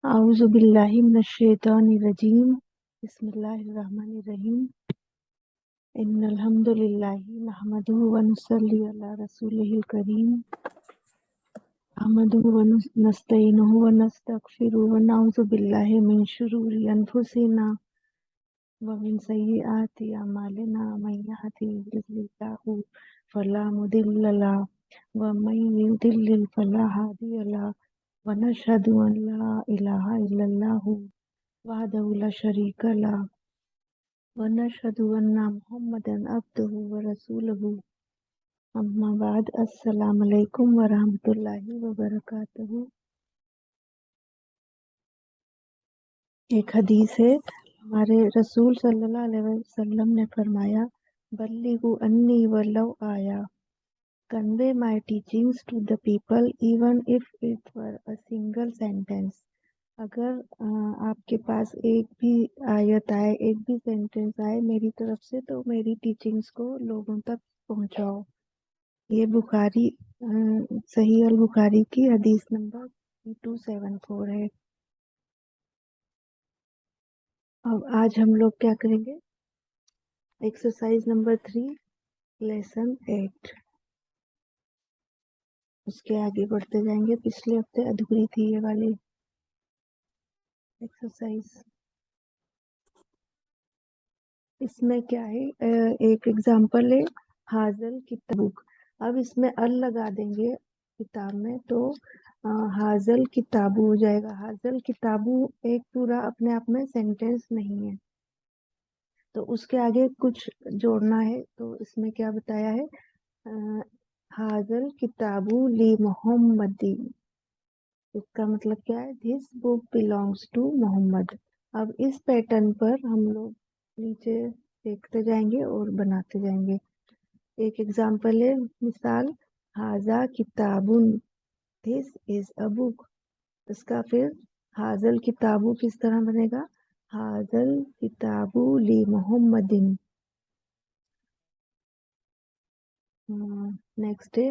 आऊज़ु बिल्लाहि मिनश्शैतानिर्रजीम। बिस्मिल्लाहिर्रहमानिर्रहीम। इन्नल हम्दुलिल्लाहि नहमदुहु व नुसल्ली अला रसूलिहिल करीम। अहमदुहु व नस्तईनुहु व नस्तगफिरुहु व नऊज़ु बिल्लाहि मिन शुरूरि अनफुसिना व मिन सय्यिआति अमालिना। मन यहदिहिल्लाहु फला मुदिल्ल लहु व मन युद्लिल फला हादिय लहु व नशहदु अन ला इलाहा इल्लल्लाहु वहदहु ला शरीका लहु व नशहदु अन्ना मुहम्मदन अब्दुहु व रसूलुहु। अम्मा बाद, अस्सलाम अलैकुम व रहमतुल्लाहि व बरकातुहू। एक हदीस है, हमारे रसूल सल्लल्लाहु अलैहि वसल्लम ने फरमाया, बल्लिगु अन्नी वलौ आया। Convey my teachings to the people even if it were a single sentence. अगर आपके पास एक भी आयत आए, एक भी सेंटेंस आए मेरी तरफ से, तो मेरी टीचिंग्स को लोगों तक पहुंचाओ। ये बुखारी सही अल बुखारी की हदीस नंबर 274 है। अब आज हम लोग क्या करेंगे? Exercise number 3, lesson 8। उसके आगे बढ़ते जाएंगे। पिछले हफ्ते अधूरी थी ये वाली एक्सरसाइज। इसमें क्या है, एक एग्जांपल है, हाजल किताबुक। अब इसमें अल लगा देंगे किताब में, तो हाजल किताबू हो जाएगा। हाजल किताबू एक पूरा अपने आप में सेंटेंस नहीं है, तो उसके आगे कुछ जोड़ना है। तो इसमें क्या बताया है, अ, हाजल किताबू ली मोहम्मदी। इसका मतलब क्या है, this book belongs to Mohammad. अब इस पैटर्न पर हम लोग नीचे देखते जाएंगे और बनाते जाएंगे। एक एग्जांपल है, मिसाल, हाजा किताबुन, दिस इज अ बुक। इसका फिर हाजल किताबू किस तरह बनेगा, हाजल किताबू ली मोहम्मदिन। नेक्स्ट है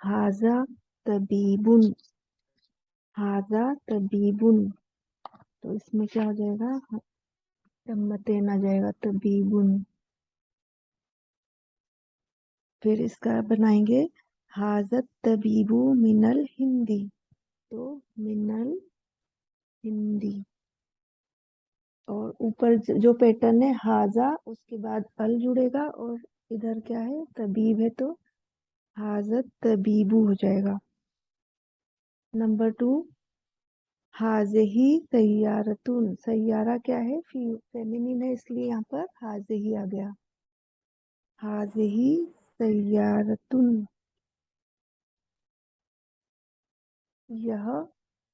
हाजा तबीबुन। हाजा तबीबुन, तो इसमें क्या हो जाएगा, तम्मतेन आ जाएगा, तबीबुन। फिर इसका बनाएंगे, हाजत तबीबु मिनल हिंदी, तो मिनल हिंदी। और ऊपर जो पैटर्न है, हाजा उसके बाद अल जुड़ेगा, और इधर क्या है, तबीब है, तो हाजत तबीबू हो जाएगा। नंबर 2, हाजही सैयारतुन। सैयारा क्या है, फेमिनिन है, इसलिए यहाँ पर हाजही आ गया। हाजही सैयारतुन, यह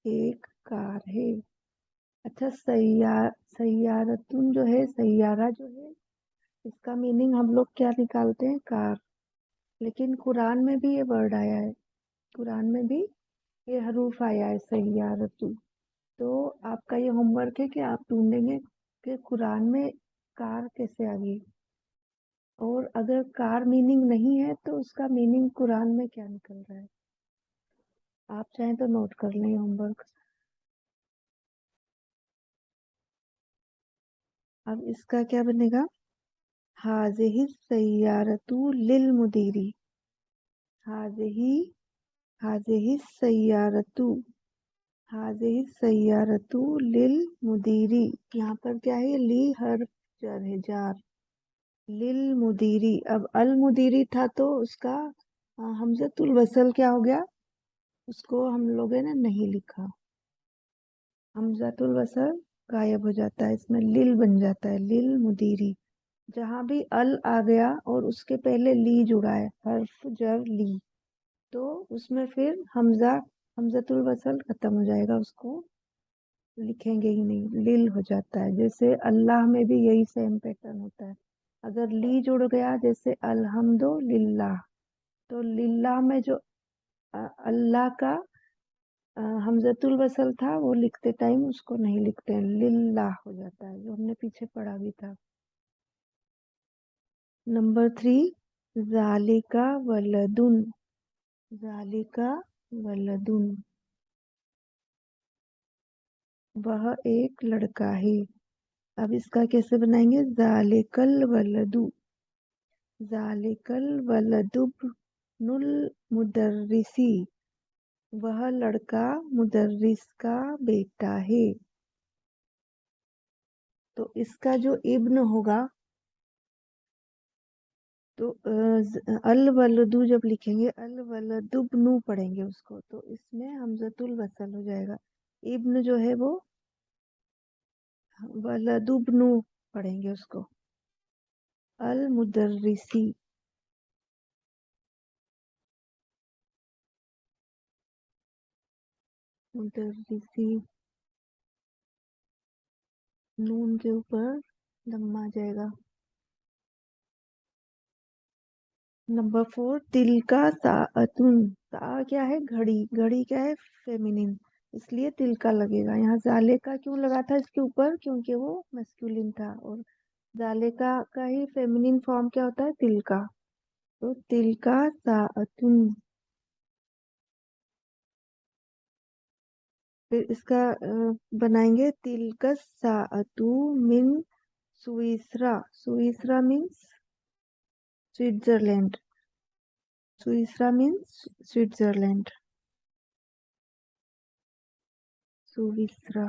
एक कार है। अच्छा, सैयारतुन जो है, सैयारा जो है, इसका मीनिंग हम लोग क्या निकालते हैं, कार। लेकिन कुरान में भी ये वर्ड आया है, कुरान में भी ये हरूफ आया है, सैयारतु। तो आपका ये होमवर्क है कि आप ढूंढेंगे कि कुरान में कार कैसे आ गई, और अगर कार मीनिंग नहीं है तो उसका मीनिंग कुरान में क्या निकल रहा है। आप चाहें तो नोट कर लें होमवर्क। अब इसका क्या बनेगा, हाजिही सैयारतु लिल मुदीरी। हाजिही हाजिही सैयारतु हाजिही सैयारतु लिल मुदीरी। यहाँ पर क्या है, ली हर जर है, जार। लिल मुदीरी, अब अल मुदीरी था तो उसका हमजतुल वसल क्या हो गया, उसको हम लोगों ने नहीं लिखा। हमजतुल वसल गायब हो जाता है, इसमें लिल बन जाता है, लिल मुदीरी। जहां भी अल आ गया और उसके पहले ली जुड़ा है, हर्फ जर ली, तो उसमें फिर हमजतुल वसल खत्म हो जाएगा, उसको लिखेंगे ही नहीं, लिल हो जाता है। जैसे अल्लाह में भी यही सेम पैटर्न होता है। अगर ली जुड़ गया, जैसे अल्हम्दु लिल्लाह, तो लिल्लाह में जो अल्लाह का हमजतुल वसल था, वो लिखते टाइम उसको नहीं लिखते हैं, लिल्लाह हो जाता है, जो हमने पीछे पढ़ा भी था। नंबर 3, जालिका वलदुन। जालिका वलदुन, वह एक लड़का है। अब इसका कैसे बनाएंगे? जालिकल वलदु, जालिकल वलदुब्नुल मुदर्रिसी, वह लड़का मुदर्रिस का बेटा है। तो इसका जो इब्न होगा, तो अल वलदु जब लिखेंगे अल वलदुब्नु पढ़ेंगे उसको, तो इसमें हमजतुल वसल हो जाएगा। इब्न जो है वो वलदुब्नु पढ़ेंगे उसको। अल मुदर्रिसी, मुदर्रिसी नून के ऊपर लम्मा आ जाएगा। नंबर 4, तिल का साअतुन, सा क्या है? घड़ी, घड़ी क्या है? फेमिनिन, इसलिए तिल का लगेगा। यहाँ जाले का क्यों लगा था इसके ऊपर? क्योंकि वो मस्कुलिन था, और जाले का ही फेमिनिन फॉर्म क्या होता है? तिल का। तो तिल का साअतुन। फिर इसका बनाएंगे तिलकस साअतु मिन सुइसरा, सुइसरा मीन्स स्विट्जरलैंड, सुइसरा मीन्स स्विट्जरलैंड, सुविसरा।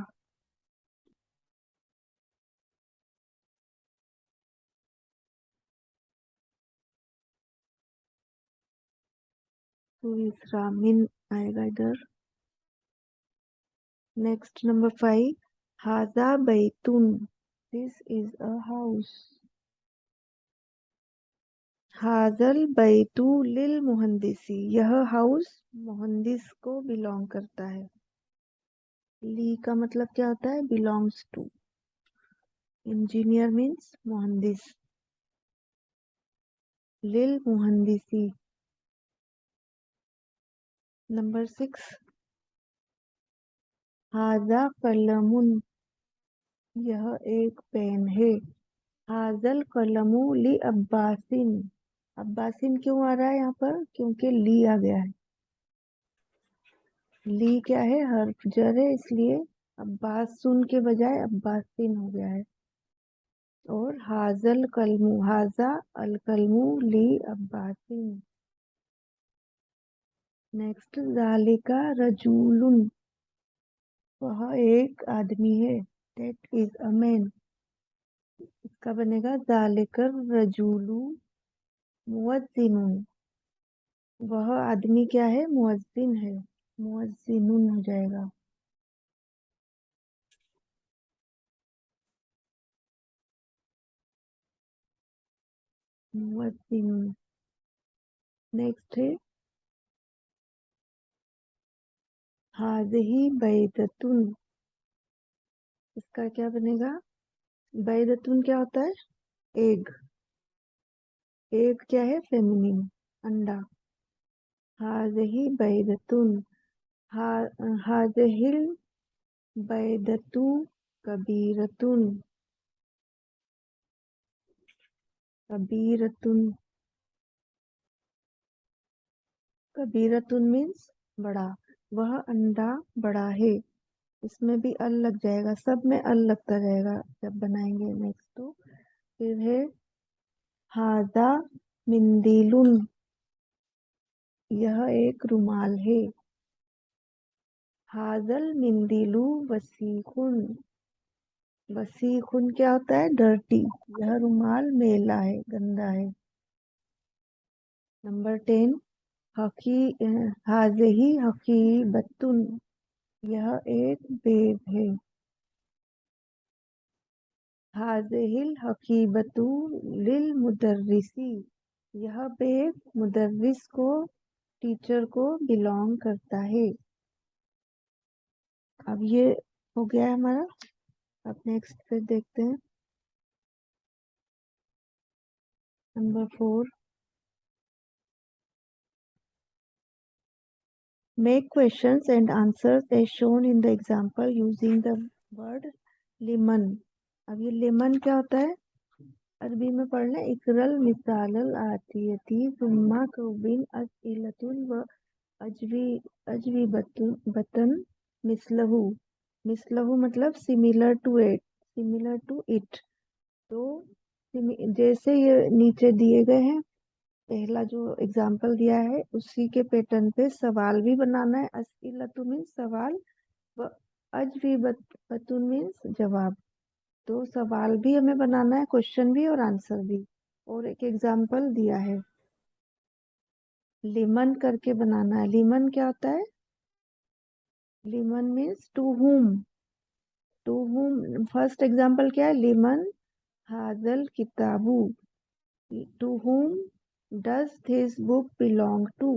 सुविसरा मिन आएगा इधर। नेक्स्ट नंबर 5, हाजा बैतुन, दिस इज अ हाउस। हाजल बैतु लिल मुहंदिसी, यह हाउस मुहंदिस को बिलोंग करता है। ली का मतलब क्या होता है? Belongs to. इंजीनियर मीन्स मुहंदिस। लिल मुहंदिसी। नंबर 6, हाजा कलमुन, यह एक पेन है। हाजल कलमु ली अब्बासिन, अब्बासिन क्यों आ रहा है यहाँ पर? क्योंकि ली आ गया है। ली क्या है? हर्फ जर है, इसलिए अब्बासुन के बजाय अब्बासिन हो गया है। और हाजल कलमु, हाजा अल कलमु ली अब्बासिन। नेक्स्ट, जालिका रजूलुन, वह एक आदमी है। दैट इज अ मैन, इसका बनेगा जालिकर रजूलु मुअज्जिनुन, वह आदमी क्या है? मुअज्जिन है। मुअज्जिनुन हो जाएगा। मुअज्जिनुन। नेक्स्ट है हाज़िही बैदतुन, इसका क्या बनेगा? बैदतुन क्या होता है? एग, एग क्या है? फेमिनिन, अंडा। हाज़िही बैदतुन, हाज़िहिल बैदतु कबीरतुन, कबीरतुन, कबीरतुन मीन्स बड़ा, वह अंडा बड़ा है। इसमें भी अल लग जाएगा, सब में अल लगता जाएगा जब बनाएंगे नेक्स्ट। तो फिर है हाजा मिंदीलुन, यह एक रुमाल है। हाजल मिंदीलू वसीखुन, वसीखुन क्या होता है? डर्टी, यह रुमाल मैला है, गंदा है। नंबर 10, हकी हाजही हकीबतुन, यह एक बेग है। हाज़िहिल हकीबतु लिल मुदर्रिसी, यह बेग मुदर्रिस को, टीचर को बिलोंग करता है। अब ये हो गया है हमारा। अब नेक्स्ट पे देखते हैं। Number 4, make questions and answers as shown in the example using the word lemon। अब ये लेमन क्या होता है? अरबी में पढ़ लें, इकरल मिसालल आतियती सुम्मा कौबिन असइलतुन व अजवी, अजवी बतन मिसलहू। मिसलहू मतलब similar to it, similar to it. तो जैसे ये नीचे दिए गए हैं, पहला जो एग्जाम्पल दिया है उसी के पैटर्न पे सवाल भी बनाना है। अस्इलतु मीन्स सवाल, व अजवीबतुन मीन्स जवाब। तो सवाल भी हमें बनाना है, क्वेश्चन भी और आंसर भी। और एक एग्जाम्पल दिया है, लिमन करके बनाना है। लिमन क्या होता है? लिमन means to whom, to whom. First example क्या है? लिमन हाजल किताबू, to whom does this book belong to?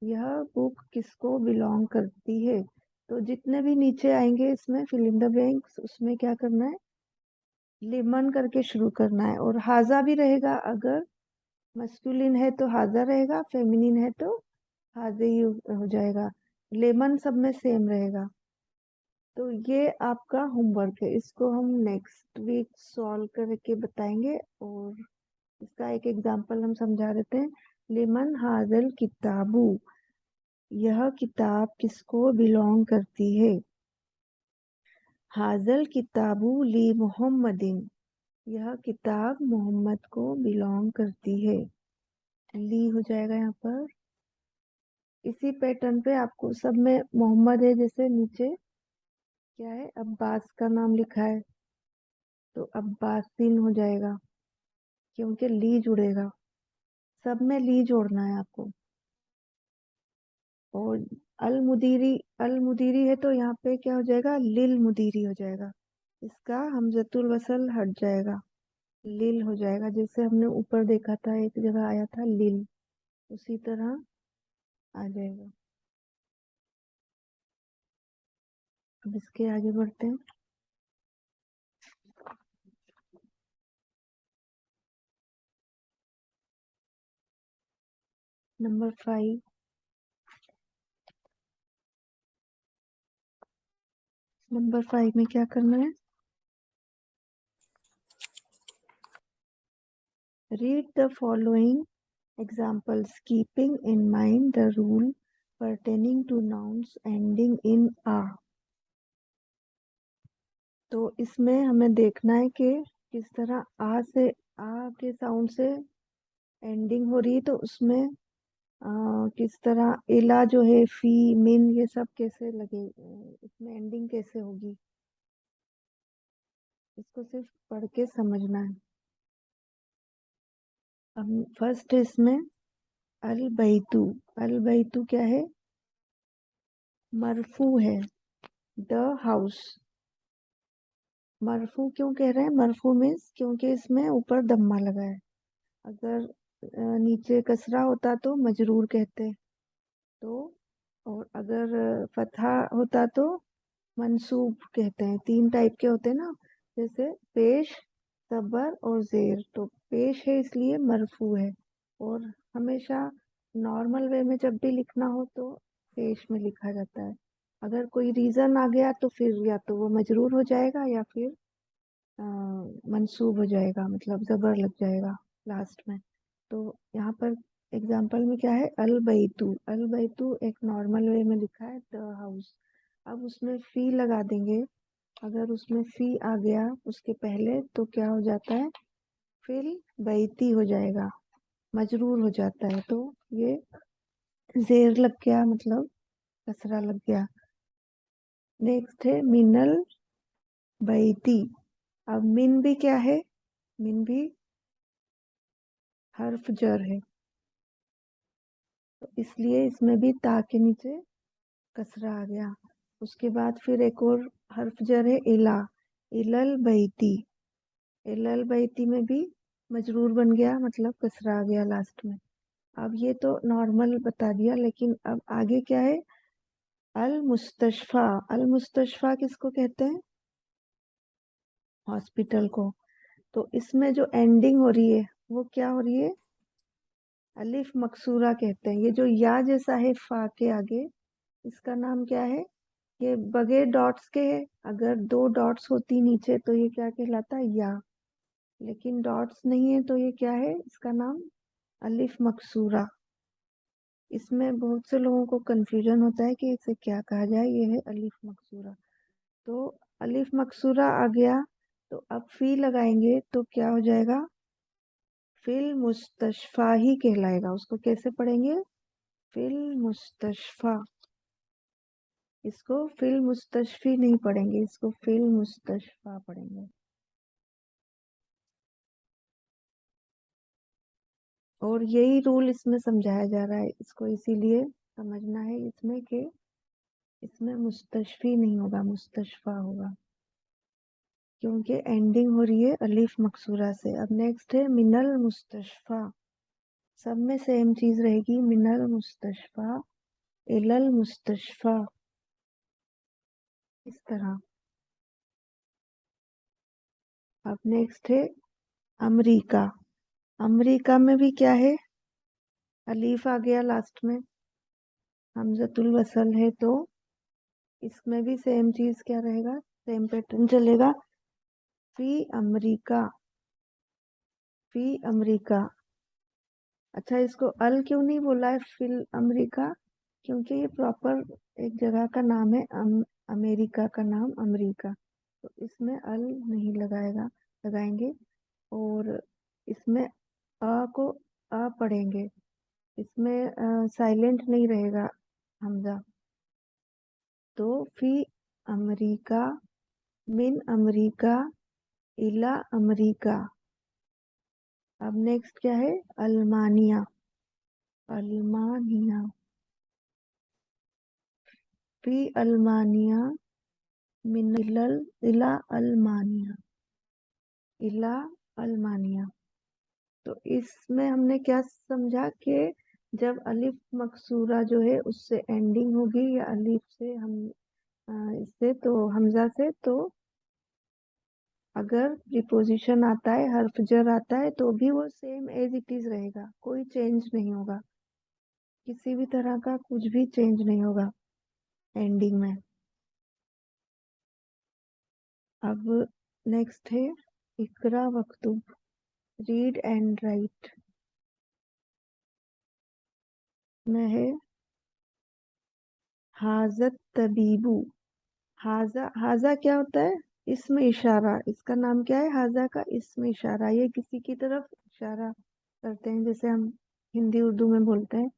यह बुक किसको बिलोंग करती है? तो जितने भी नीचे आएंगे इसमें फिल इन द ब्लैंक्स, उसमें क्या करना है? लिमन करके शुरू करना है। और हाजा भी रहेगा, अगर मस्कुलिन है तो हाजा रहेगा, फेमिनिन है तो हाजे ही हो जाएगा। लेमन सब में सेम रहेगा। तो ये आपका होमवर्क है, इसको हम नेक्स्ट वीक सॉल्व करके बताएंगे। और इसका एक एग्जांपल हम समझा देते हैं। लिमन हाजल किताबू, यह किताब किसको बिलोंग करती है? हाजल किताबू ली मोहम्मदिन, यह किताब मोहम्मद को बिलोंग करती है। ली हो जाएगा यहाँ पर। इसी पैटर्न पे आपको सब में मोहम्मद है, जैसे नीचे क्या है, अब्बास का नाम लिखा है तो अब्बासिन हो जाएगा, क्योंकि ली जुड़ेगा। सब में ली जोड़ना है आपको। और अल मुदीरी, अल मुदीरी है तो यहाँ पे क्या हो जाएगा? लिल मुदीरी हो जाएगा। इसका हमजतुल वसल हट जाएगा, लिल हो जाएगा। जैसे हमने ऊपर देखा था, एक जगह आया था लिल, उसी तरह आ जाएगा। अब इसके आगे बढ़ते हैं। नंबर 5। नंबर 5 में क्या करना है? Read the following examples keeping in mind the rule pertaining to nouns ending in a। तो इसमें हमें देखना है कि किस तरह आ से, आ के साउंड से एंडिंग हो रही है, तो उसमें किस तरह इला जो है, फी, मिन, ये सब कैसे लगे, इसमें एंडिंग कैसे होगी, इसको सिर्फ पढ़ के समझना है। अब फर्स्ट इसमें अल बैतू, अल बैतू क्या है? मरफू है। द हाउस, मरफू क्यों कह रहे हैं? मरफू मीन्स क्योंकि इसमें ऊपर दम्मा लगा है। अगर नीचे कसरा होता तो मजरूर कहते। तो और अगर फतहा होता तो मंसूब कहते हैं। 3 टाइप के होते हैं ना, जैसे पेश, सबर और जेर। तो पेश है इसलिए मरफू है। और हमेशा नॉर्मल वे में जब भी लिखना हो तो पेश में लिखा जाता है। अगर कोई रीजन आ गया तो फिर या तो वो मजरूर हो जाएगा या फिर मंसूब हो जाएगा, मतलब जबर लग जाएगा लास्ट में। तो यहाँ पर एग्जाम्पल में क्या है? अल बैतू, अल बैतू एक नॉर्मल वे में लिखा है द हाउस। अब उसमें फी लगा देंगे। अगर उसमें फी आ गया उसके पहले तो क्या हो जाता है? फिर बैती हो जाएगा, मजरूर हो जाता है। तो ये जेर लग गया, मतलब कसरा लग गया। नेक्स्ट है मिनल बैती। अब मिन भी क्या है? मिन भी हर्फ जर है, तो इसलिए इसमें भी ता के नीचे कसरा आ गया। उसके बाद फिर एक और हर्फ जर है इला, इलल बैती। इलल बैती में भी मजरूर बन गया, मतलब कसरा आ गया लास्ट में। अब ये तो नॉर्मल बता दिया, लेकिन अब आगे क्या है? अल मुस्तशफा, अल मुस्तशफा किसको कहते हैं? हॉस्पिटल को। तो इसमें जो एंडिंग हो रही है वो क्या हो रही है? अलिफ मकसूरा कहते हैं। ये जो या जैसा है फा के आगे, इसका नाम क्या है? ये बगैर डॉट्स के है। अगर 2 डॉट्स होती नीचे तो ये क्या कहलाता है? या। लेकिन डॉट्स नहीं है तो ये क्या है? इसका नाम अलिफ मकसूरा। इसमें बहुत से लोगों को कंफ्यूजन होता है कि इसे क्या कहा जाए। ये है अलिफ मकसूरा। तो अलिफ मकसूरा आ गया, तो अब फी लगाएंगे तो क्या हो जाएगा, फिल मुस्तशफा ही कहलाएगा। उसको कैसे पढ़ेंगे, फिल मुस्तशफा। इसको फिल मुस्तशफी नहीं पढ़ेंगे, इसको फिल मुस्तशफा पढ़ेंगे। और यही रूल इसमें समझाया जा रहा है, इसको इसीलिए समझना है इसमें कि इसमें मुस्तशफी नहीं होगा, मुस्तशफा होगा, क्योंकि एंडिंग हो रही है अलिफ मकसूरा से। अब नेक्स्ट है मिनल मुस्तशफा। सब में सेम चीज रहेगी, मिनल मुस्तशफा, इलल मुस्तशफा, इस तरह। अब नेक्स्ट है अमरीका। अमरीका में भी क्या है, अलीफ आ गया लास्ट में, हमजतुल वसल है, तो इसमें भी सेम चीज क्या रहेगा, सेम पैटर्न चलेगा, फी अमरीका, फी अमरीका। अच्छा, इसको अल क्यों नहीं बोला है फिल अमरीका, क्योंकि ये प्रॉपर एक जगह का नाम है, अमेरिका का नाम अमरीका, तो इसमें अल नहीं लगाएंगे। और इसमें अ को अ पढ़ेंगे, इसमें साइलेंट नहीं रहेगा हमजा। तो फी अमरीका, मिन अमरीका, इला अमरीका। अब नेक्स्ट क्या है, अल्मानिया, अल्मानिया, फी अल्मानिया, मिन इला अल्मानिया, इला अल्मानिया। तो इसमें हमने क्या समझा कि जब अलिफ मकसूरा जो है उससे एंडिंग होगी, या अलिफ से हम इससे तो हमजा से, तो अगर प्रीपोजिशन आता है, हर्फ जर आता है, तो भी वो सेम एज इट इज रहेगा, कोई चेंज नहीं होगा, किसी भी तरह का कुछ भी चेंज नहीं होगा एंडिंग में। अब नेक्स्ट है इकरा वक्तुब, रीड एंड राइट में है हाजत तबीबू। हाजा, हाजा क्या होता है, इसमें इशारा, इसका नाम क्या है, हाजा का इसमें इशारा, ये किसी की तरफ इशारा करते हैं, जैसे हम हिंदी उर्दू में बोलते हैं,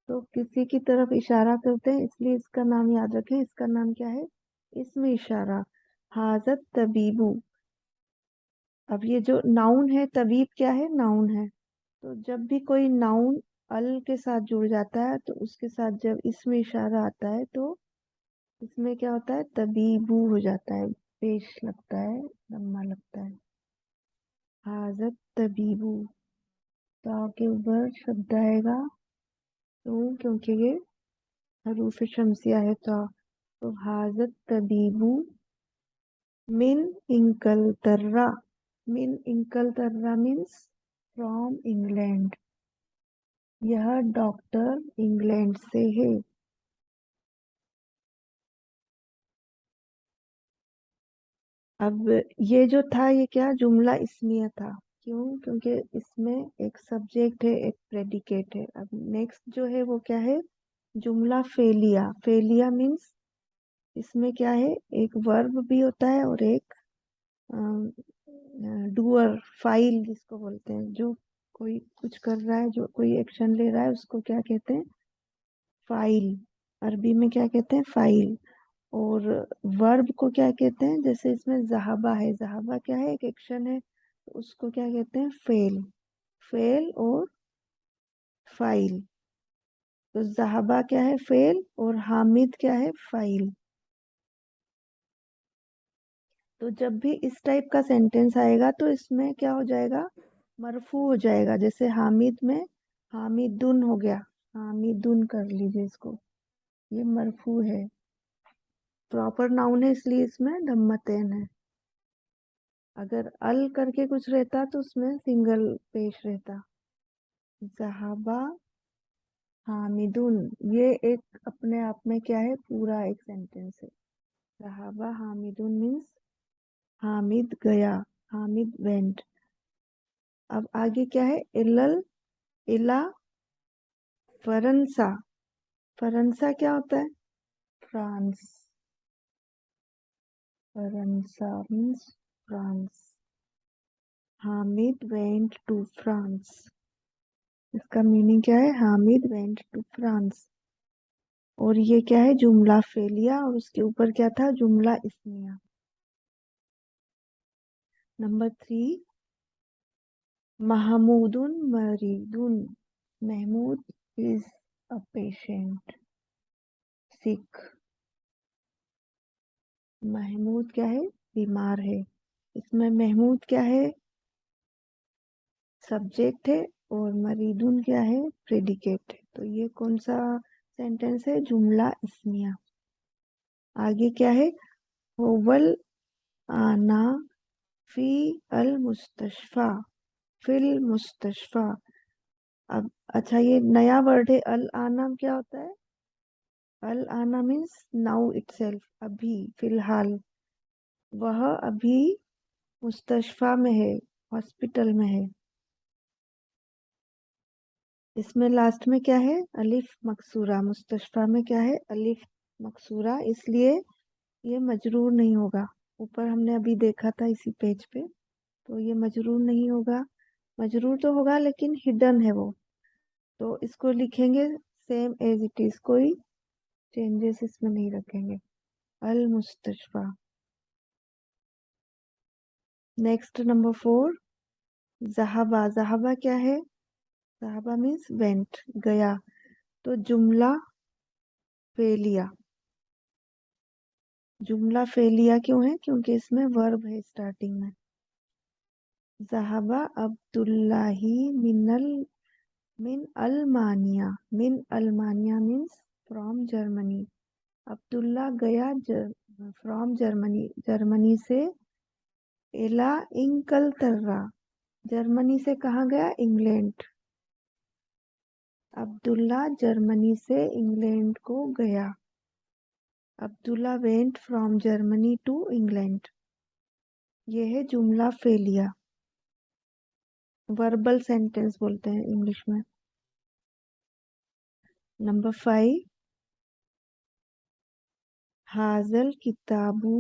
तो किसी की तरफ इशारा करते हैं, इसलिए इसका नाम याद रखें, इसका नाम क्या है, इसमें इशारा, हाजत तबीबू। अब ये जो नाउन है, तबीब क्या है, नाउन है, तो जब भी कोई नाउन अल के साथ जुड़ जाता है, तो उसके साथ जब इसमें इशारा आता है, तो इसमें क्या होता है, तबीबू हो जाता है, पेश लगता है, लम्मा लगता है, हाजत तबीबू। तो के ऊपर शब्द आएगा, तो क्योंकि ये हरूफ शमसिया है, तो हाजत तबीबू मिन इंकल तर्रा, मिन इंकल तर्रा मीन्स फ्रॉम इंग्लैंड, यह डॉक्टर इंग्लैंड से है। अब ये जो था, ये क्या जुमला इसमिया था, क्यों, क्योंकि इसमें एक सब्जेक्ट है, एक प्रेडिकेट है। अब नेक्स्ट जो है वो क्या है, जुमला फेलिया। फेलिया मीन्स इसमें क्या है, एक वर्ब भी होता है और एक डूअर, फाइल जिसको बोलते हैं, जो कोई कुछ कर रहा है, जो कोई एक्शन ले रहा है, उसको क्या कहते हैं, फाइल। अरबी में क्या कहते हैं, फाइल। और वर्ब को क्या कहते हैं, जैसे इसमें जहाबा है, जहाबा क्या है, एक एक्शन है, तो उसको क्या कहते हैं, फेल। फेल और फाइल। तो जहाबा क्या है, फेल, और हामिद क्या है, फाइल। तो जब भी इस टाइप का सेंटेंस आएगा, तो इसमें क्या हो जाएगा, मरफू हो जाएगा, जैसे हामिद में हामिदुन हो गया, हामिदुन कर लीजिए इसको, ये मरफू है, प्रॉपर नाउन है, इसलिए इसमें दम्मतेन है। अगर अल करके कुछ रहता तो उसमें सिंगल पेश रहता। जहाबा हामिदुन, ये एक अपने आप में क्या है, पूरा एक सेंटेंस है। जहाबा हामिदुन मीन्स हामिद गया, हामिद वेंट। अब आगे क्या है, इलल, इला फरंसा। फरंसा क्या होता है, फ्रांस। फरंसा means France. Hamid went to France, इसका मीनिंग क्या है? Hamid went to France. और ये क्या है? जुमला फेलिया, और उसके ऊपर क्या था? जुमला इस्मिया। नंबर 3, महमूदुन मरीदुन। Mahmood is a patient, sick. Mahmood क्या है? बीमार है। इसमें महमूद क्या है? सब्जेक्ट है, और मरीदुन क्या है? प्रेडिकेट है। तो ये कौन सा सेंटेंस है? जुमला इस्मिया। आगे क्या है? होवल आना फी अल मुस्तशफा, फिल मुस्तशफा। अब अच्छा, ये नया वर्ड है अल आना, क्या होता है? अल आना मीन्स नाउ इटसेल्फ, अभी, फिलहाल। वह अभी मुस्तशफा में है, हॉस्पिटल में है। इसमें लास्ट में क्या है? अलिफ मकसूरा। मुस्तशफा में क्या है? अलिफ मकसूरा, इसलिए ये मजरूर नहीं होगा। ऊपर हमने अभी देखा था इसी पेज पे, तो ये मजरूर नहीं होगा। मजरूर तो होगा लेकिन हिडन है वो, तो इसको लिखेंगे सेम एज इट इज, कोई चेंजेस इसमें नहीं रखेंगे। अल मुस्तशफा। Next number 4, जहाबा। जहाबा क्या है? जहाबा मीन्स वेंट, गया। तो जुमला फेलिया। जुमला फेलिया क्यों है? क्योंकि इसमें वर्ब है स्टार्टिंग में। जहाबा अब्दुल्लाही मिन अल्मानिया। मिन अल्मानिया मीन्स फ्रॉम जर्मनी। अब्दुल्ला गया फ्रॉम जर्मनी, जर्मनी से। एला इंकलतर्रा, जर्मनी से कहाँ गया? इंग्लैंड। अब्दुल्ला जर्मनी से इंग्लैंड को गया। Abdullah went from Germany to England. ये है जुमला फेलिया, वर्बल सेंटेंस बोलते हैं इंग्लिश में। नंबर 5, हाजल किताबू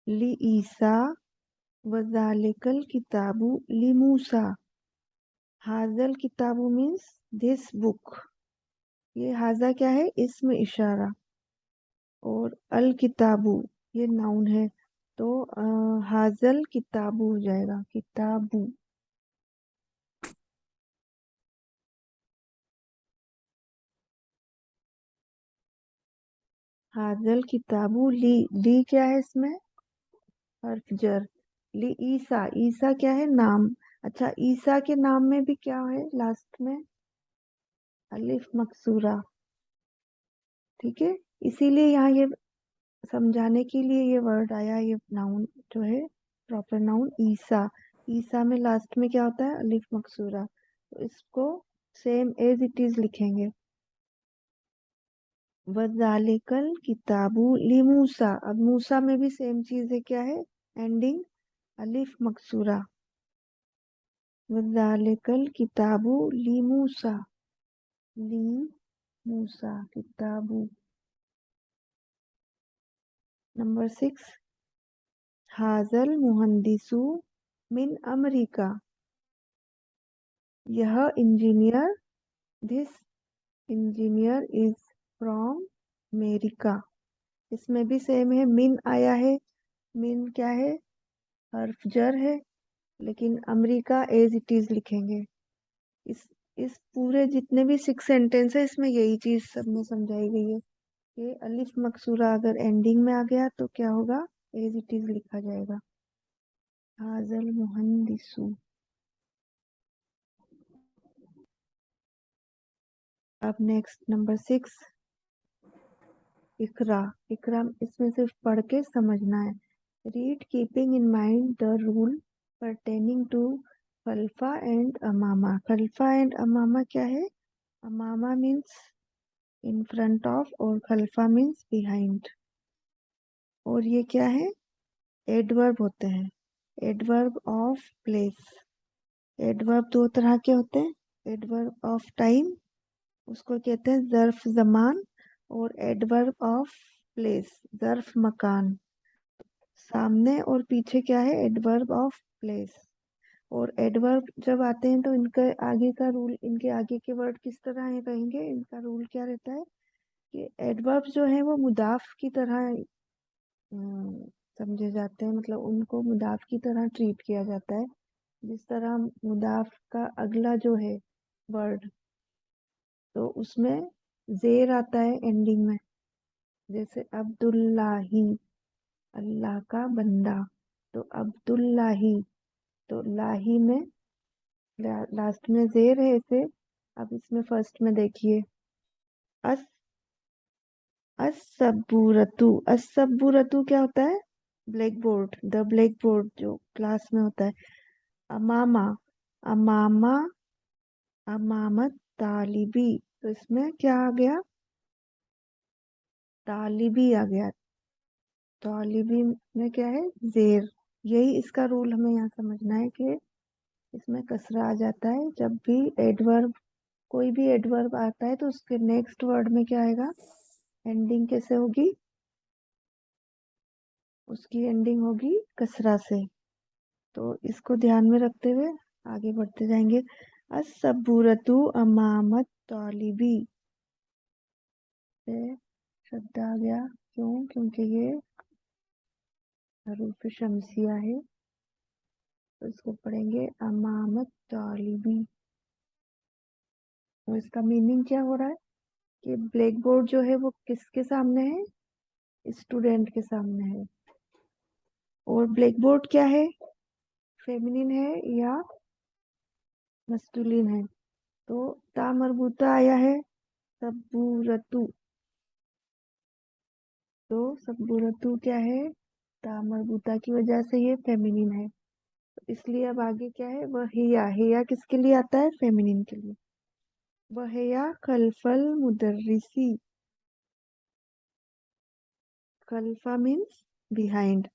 ली ईसा वजालिकल किताबू ली मूसा। हाजल किताबू मीन्स दिस बुक। ये हाजा क्या है? इसमें इशारा। और अल किताबू ये नाउन है, तो हाजल किताबू हो जाएगा, किताबू। हाजल किताबू ली, ली क्या है इसमें? हर्फ जर। ली ईसा, ईसा क्या है? नाम। अच्छा, ईसा के नाम में भी क्या है लास्ट में? अलिफ मकसूरा। ठीक है, इसीलिए यहाँ ये समझाने के लिए ये वर्ड आया, ये नाउन जो है, प्रॉपर नाउन ईसा। ईसा में लास्ट में क्या होता है? अलिफ मकसूरा। तो इसको सेम एज इट इज लिखेंगे। वजालिकल किताबु ली मूसा। अब मूसा में भी सेम चीज है, क्या है? एंडिंग अलिफ मकसूरा। वजालिकल किताबु ली मूसा, ली मूसा किताबु। नंबर 6, हाजल मुहंदिसु मिन अमरीका। यह engineer, this engineer is from America. इसमें भी सेम है, मिन आया है। मिन क्या है? हर्फ जर है, लेकिन अमेरिका एज इट इज लिखेंगे। इस इस पूरे जितने भी 6 सेंटेंस है, इसमें यही चीज सब में समझाई गई है कि अलिफ मकसूरा अगर एंडिंग में आ गया तो क्या होगा? एज इट इज लिखा जाएगा। हाजल मुहंदिसु। अब नेक्स्ट नंबर 6, इकरा। इकरा इसमें सिर्फ पढ़ के समझना है। Read keeping in mind the rule pertaining to खल्फा एंड अमामा। खल्फा एंड अमामा क्या है? अमामा मीन्स इन फ्रंट ऑफ, और खल्फा मीन्स बिहाइंड। और ये क्या है? एडवर्ब होते हैं, एडवर्ब ऑफ प्लेस। एडवर्ब दो तरह के होते हैं। एडवर्ब ऑफ टाइम, उसको कहते हैं ज़र्फ ज़मान। और एडवर्ब ऑफ प्लेस, ज़र्फ मकान। सामने और पीछे क्या है? Adverb of place. और एडवर्ब जब आते हैं तो इनके आगे का रूल, इनके आगे के वर्ड किस तरह है कहेंगे? इनका रूल क्या रहता है कि एडवर्ब जो है वो मुदाफ की तरह अम, समझे जाते हैं, मतलब उनको मुदाफ की तरह ट्रीट किया जाता है। जिस तरह मुदाफ का अगला जो है वर्ड, तो उसमें जेर आता है एंडिंग में, जैसे अब्दुल्लाही, अल्लाह का बंदा। तो अब्दुल्लाही, तो लाही में लास्ट में जेर है इसे। अब इसमें फर्स्ट में देखिए, अस असबूरतु। असबूरतु क्या होता है? Black board, the black board जो क्लास में होता है। अमामा, अमामा, अमामत तालिबी, तो इसमें क्या आ गया? तालिबी आ गया। तालिबी में क्या है? जेर। यही इसका रूल हमें यहाँ समझना है कि इसमें कसरा आ जाता है जब भी एडवर्ब, कोई भी एडवर्ब आता है तो उसके नेक्स्ट वर्ड में क्या आएगा? एंडिंग कैसे होगी? उसकी एंडिंग होगी कसरा से। तो इसको ध्यान में रखते हुए आगे बढ़ते जाएंगे। असबूरतु अमामत तालिबी पे शब्द आ गया। क्यों? क्योंकि ये हरूफ शमसिया है। तो इसको पढ़ेंगे अमामत तालिबी। और इसका मीनिंग क्या हो रहा है कि ब्लैक बोर्ड जो है वो किसके सामने है? स्टूडेंट के सामने है। और ब्लैक बोर्ड क्या है? फेमिनिन है या मस्कुलिन है? तो ता मरबूता आया है सबूरतु। तो सबूरतु क्या है? ता मरबूता की वजह से ये फेमिनिन है। तो इसलिए अब आगे क्या है? वह हिया, हिया किसके लिए आता है? फेमिनिन के लिए। वह हिया खल्फल मुदर्रिसी। खल्फा मीन्स बिहाइंड।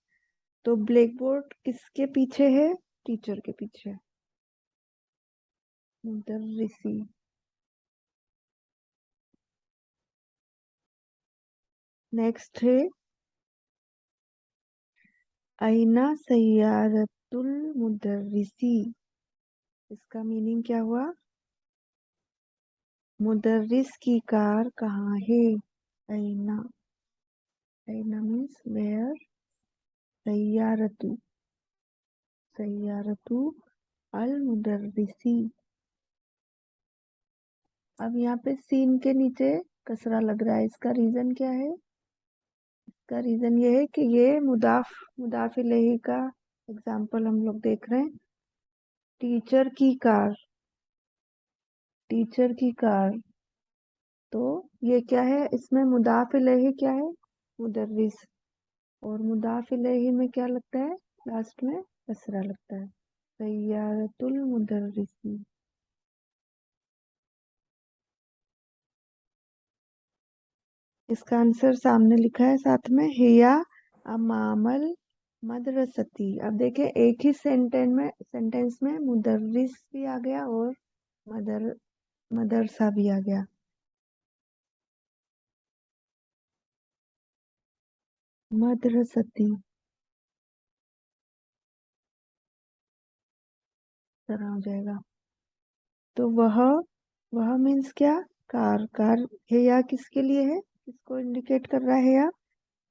तो ब्लैक बोर्ड किसके पीछे है? टीचर के पीछे। मुदर्रिसी। नेक्स्ट है आईना सैयारतुल मुदर्रिसी। इसका मीनिंग क्या हुआ? मुदर्रिस की कार कहाँ है? आईना, आईना मीन्स वेयर। सैयारतु, सैयारतु अल मुदर्रिसी। अब यहाँ पे सीन के नीचे कसरा लग रहा है, इसका रीजन क्या है? इसका रीजन ये है कि ये मुदाफ इलैही का एग्जाम्पल हम लोग देख रहे हैं। टीचर की कार, टीचर की कार। तो ये क्या है? इसमें मुदाफ इलैही क्या है? मुदर्रिस। और मुदाफ इलैही में क्या लगता है? लास्ट में कसरा लगता है। सैयारतुल मुदर्रिसी। इसका आंसर सामने लिखा है साथ में, हिया अमामल मदरसती। अब देखें एक ही सेंटेंस में मुदर्रिस भी आ गया और मदर मदरसा भी आ गया। मदरसती तरह हो जाएगा। तो वह मीन्स क्या? Car, car. हिया किसके लिए है? किसको इंडिकेट कर रहा है? या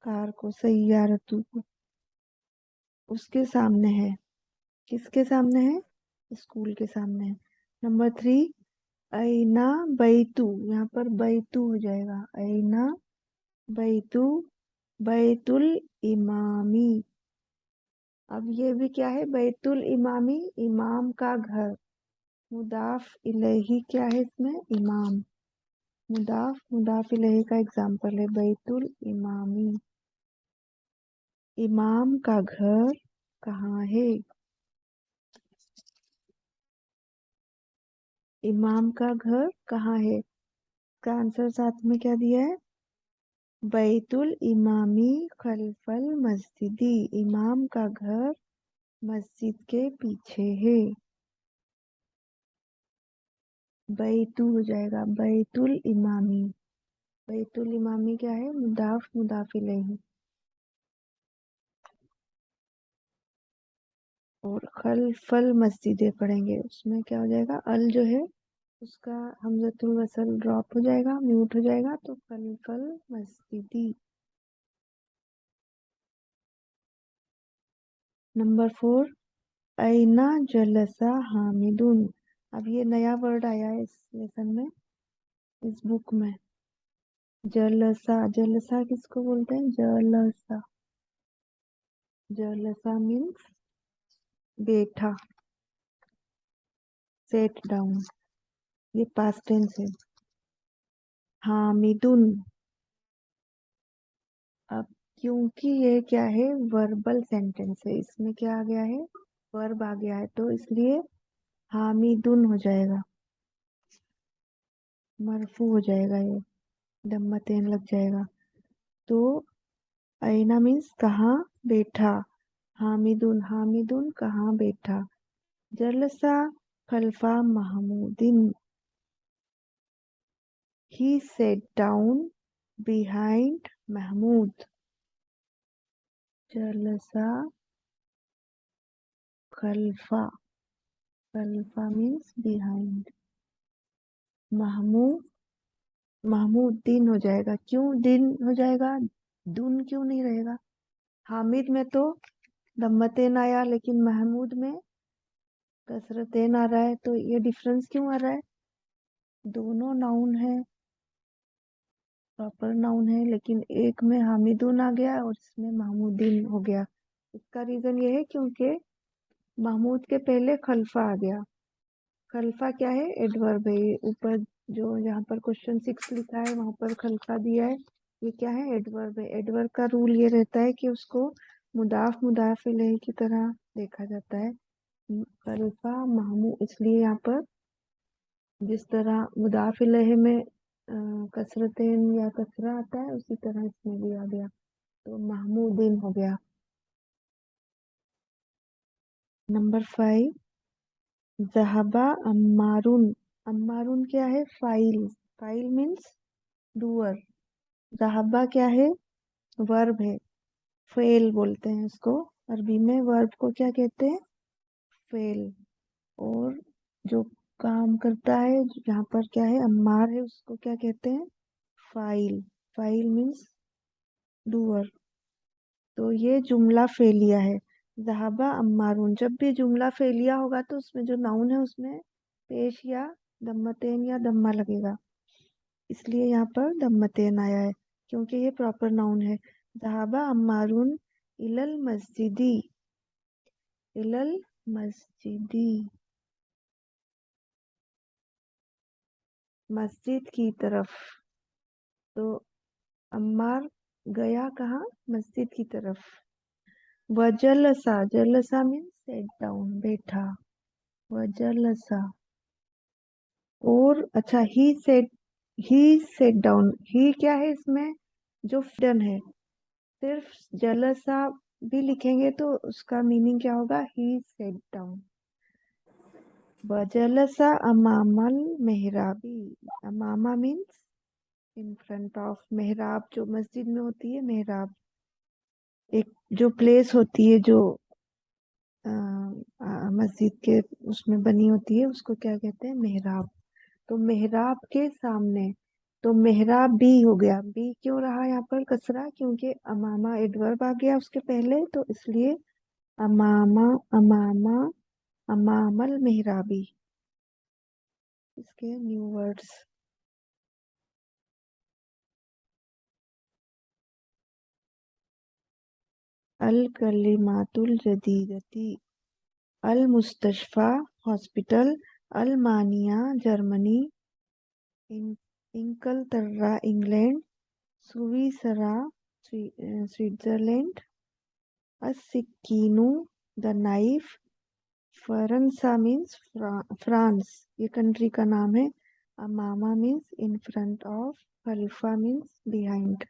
कार को, सैयारतू को। उसके सामने है। किसके सामने है? स्कूल के सामने है। नंबर 3, ऐना बैतू। यहाँ पर बैतू हो जाएगा। ऐना बैतू, बैतुल इमामी। अब ये भी क्या है? बैतुल इमामी, इमाम का घर। मुदाफ इलैही क्या है इसमें? इमाम। मुदाफ इलैही का एग्जाम्पल है बैतुल इमामी। इमाम का घर कहाँ है? इमाम का घर कहाँ है? इसका आंसर साथ में क्या दिया है? बैतुल इमामी खल्फल मस्जिदी। इमाम का घर मस्जिद के पीछे है। बैतू हो जाएगा, बैतुल इमामी। बैतुल इमामी क्या है? मुदाफ मुदाफ इलैहि। और खलफल मस्जिदें पढ़ेंगे, उसमें क्या हो जाएगा? अल जो है उसका हमजतुल वसल ड्रॉप हो जाएगा, म्यूट हो जाएगा, तो खलफल मस्जिदी। नंबर 4, ऐना जलसा हामिदुन। अब ये नया वर्ड आया है इस लेसन में, इस बुक में। जलसा, जलसा किसको बोलते हैं? जलसा। जलसा मीन्स बैठा, सेट डाउन। ये पास्ट टेंस है। हामिदुन। अब क्योंकि ये क्या है? वर्बल सेंटेंस है, इसमें क्या आ गया है? वर्ब आ गया है, तो इसलिए हामिदुन हो जाएगा, मरफू हो जाएगा, ये दम्मतेन लग जाएगा। तो ऐना मीन्स कहाँ बैठा, हामिदुन, हामिदुन कहाँ बैठा। जलसा खल्फा महमूदिन, he sat down behind Mahmood. जलसा खल्फा, खल्फा मीन्स बिहाइंड। महमूद, महमूद दिन हो जाएगा। क्यों दिन हो जाएगा? दुन क्यों नहीं रहेगा? हामिद में तो दम्मतेन आया, लेकिन महमूद में कसरतेन आ रहा है, तो ये डिफरेंस क्यों आ रहा है? दोनों नाउन है, प्रॉपर नाउन है, लेकिन एक में हामिदुन आ गया और इसमें महमूदिन हो गया। इसका रीजन ये है क्योंकि महमूद के पहले खल्फा आ गया। खल्फा क्या है? एडवर्ब है। ये ऊपर जो यहाँ पर क्वेश्चन 6 लिखा है वहां पर खल्फा दिया है, ये क्या है? एडवर्ब है। एडवर्ब का रूल ये रहता है कि उसको मुदाफ मुदाफ इलैहि की तरह देखा जाता है। खल्फा महमूद, इसलिए यहाँ पर जिस तरह मुदाफ इलैहि में कसरतेन या कसरा आता है, उसी तरह इसमें भी आ गया, तो महमूदिन हो गया। नंबर 5, जहाबा अम्मारुन। अम्मारुन क्या है? फाइल, फाइल मीन्स डूअर। जहाबा क्या है? वर्ब है, फेल बोलते हैं इसको। अरबी में वर्ब को क्या कहते हैं? फेल। और जो काम करता है, जहाँ पर क्या है? अम्मार है, उसको क्या कहते हैं? फाइल। फाइल मीन्स डूअर। तो ये जुमला फेलिया है। जहाबा अम्मारून, जब भी जुमला फेलिया होगा तो उसमें जो नाउन है उसमें पेश या दम्मतेन या दम्मा लगेगा, इसलिए यहाँ पर दम्मतेन आया है, क्योंकि ये प्रॉपर नाउन है। जहाबा अम्मारून इलल मस्जिदी, इलल मस्जिदी, मस्जिद की तरफ। तो अम्मार गया कहाँ? मस्जिद की तरफ। वजलसा, जलसा मीन्स सेट डाउन, बैठा। वजलसा। और अच्छा, ही सेट डाउन, ही क्या है इसमें? जो डन है। सिर्फ जलसा भी लिखेंगे तो उसका मीनिंग क्या होगा? He sat down. वजलसा अमामल मेहराबी, अमामा मीन्स इन फ्रंट ऑफ, मेहराब जो मस्जिद में होती है, मेहराब एक जो प्लेस होती है जो मस्जिद के उसमें बनी होती है, उसको क्या कहते हैं? मेहराब। तो मेहराब के सामने, तो मेहराब बी हो गया। बी क्यों रहा यहाँ पर कसरा? क्योंकि अमामा एडवर्ब आ गया उसके पहले, तो इसलिए अमामा, अमामा, अमामल मेहराबी, इसके न्यू वर्ड्स। अल कलिमातुल जदीदती, अल मुस्तशफा हॉस्पिटल, अल मानिया जर्मनी, इंकलतर्रा इंग्लैंड, सुविसरा स्विट्जरलैंड, अस्सिकीनू द नाइफ, फरंसा मीन्स फ्रांस, ये कंट्री का नाम है। अमामा मीन्स इन फ्रंट ऑफ, खलीफा मीन्स बिहाइंड।